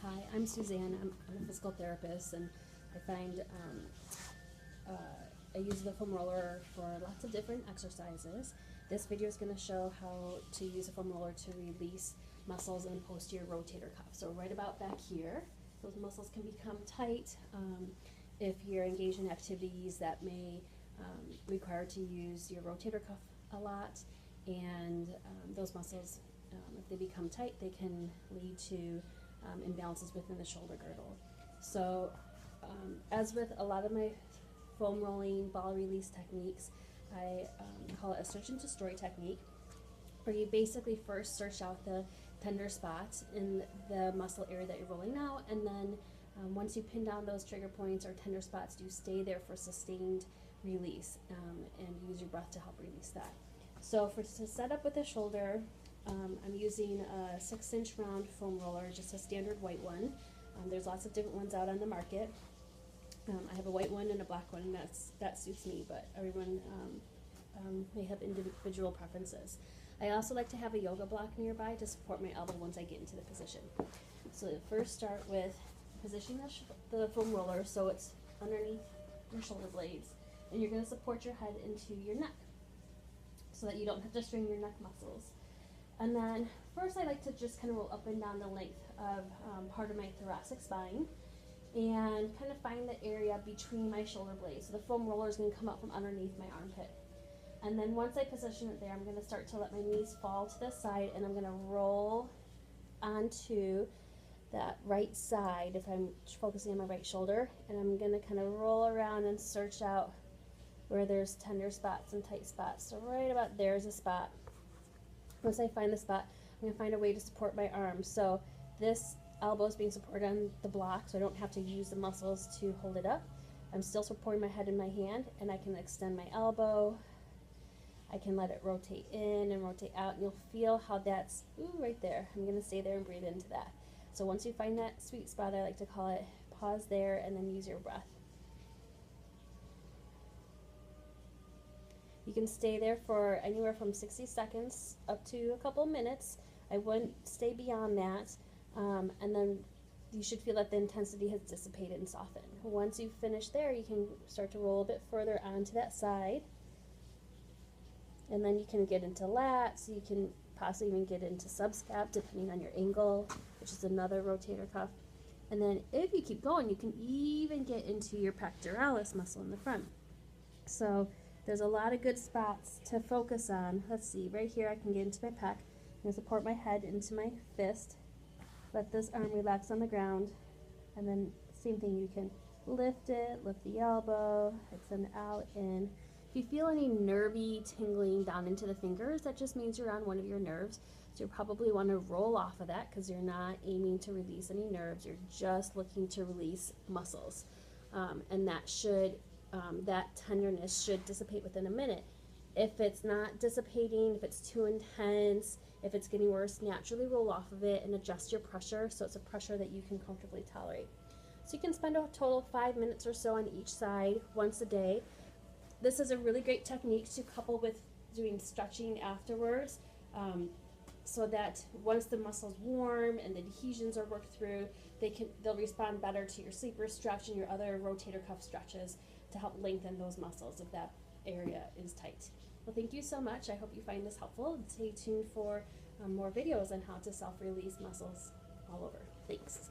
Hi, I'm Suzanne. I'm a physical therapist, and I find I use the foam roller for lots of different exercises. This video is going to show how to use a foam roller to release muscles in the posterior rotator cuff. So right about back here, those muscles can become tight if you're engaged in activities that may require to use your rotator cuff a lot, and those muscles, if they become tight, they can lead to imbalances within the shoulder girdle. So as with a lot of my foam rolling ball release techniques, I call it a search and destroy technique, where you basically first search out the tender spots in the muscle area that you're rolling out, and then once you pin down those trigger points or tender spots, you stay there for sustained release and use your breath to help release that. So to set up with the shoulder, I'm using a 6-inch round foam roller, just a standard white one. There's lots of different ones out on the market. I have a white one and a black one, and that suits me, but everyone may have individual preferences. I also like to have a yoga block nearby to support my elbow once I get into the position. So first start with positioning the foam roller so it's underneath your shoulder blades, and you're going to support your head into your neck so that you don't have to strain your neck muscles. And then first I like to just kind of roll up and down the length of part of my thoracic spine and kind of find the area between my shoulder blades. So the foam roller is going to come up from underneath my armpit. And then once I position it there, I'm going to start to let my knees fall to the side, and I'm going to roll onto that right side if I'm focusing on my right shoulder, and I'm going to kind of roll around and search out where there's tender spots and tight spots. So right about there is a spot. Once I find the spot, I'm going to find a way to support my arm. So this elbow is being supported on the block, so I don't have to use the muscles to hold it up. I'm still supporting my head in my hand, and I can extend my elbow. I can let it rotate in and rotate out, and you'll feel how that's right there. I'm going to stay there and breathe into that. So once you find that sweet spot, I like to call it, pause there and then use your breath. You can stay there for anywhere from 60 seconds up to a couple minutes. I wouldn't stay beyond that, and then you should feel that the intensity has dissipated and softened. Once you finish there, you can start to roll a bit further onto that side, and then you can get into lats. You can possibly even get into subscap depending on your angle, which is another rotator cuff. And then if you keep going, you can even get into your pectoralis muscle in the front. So there's a lot of good spots to focus on. Let's see, right here I can get into my pec. I'm going to support my head into my fist. Let this arm relax on the ground. And then same thing, you can lift it, lift the elbow, extend it out, in. If you feel any nervy tingling down into the fingers, that just means you're on one of your nerves. So you probably want to roll off of that because you're not aiming to release any nerves. You're just looking to release muscles. And that tenderness should dissipate within a minute. If it's not dissipating, if it's too intense, if it's getting worse, naturally roll off of it and adjust your pressure so it's a pressure that you can comfortably tolerate. So you can spend a total of 5 minutes or so on each side once a day. This is a really great technique to couple with doing stretching afterwards, so that once the muscle's warm and the adhesions are worked through, they'll respond better to your sleeper stretch and your other rotator cuff stretches to help lengthen those muscles if that area is tight. Well, thank you so much. I hope you find this helpful, and stay tuned for more videos on how to self-release muscles all over. Thanks.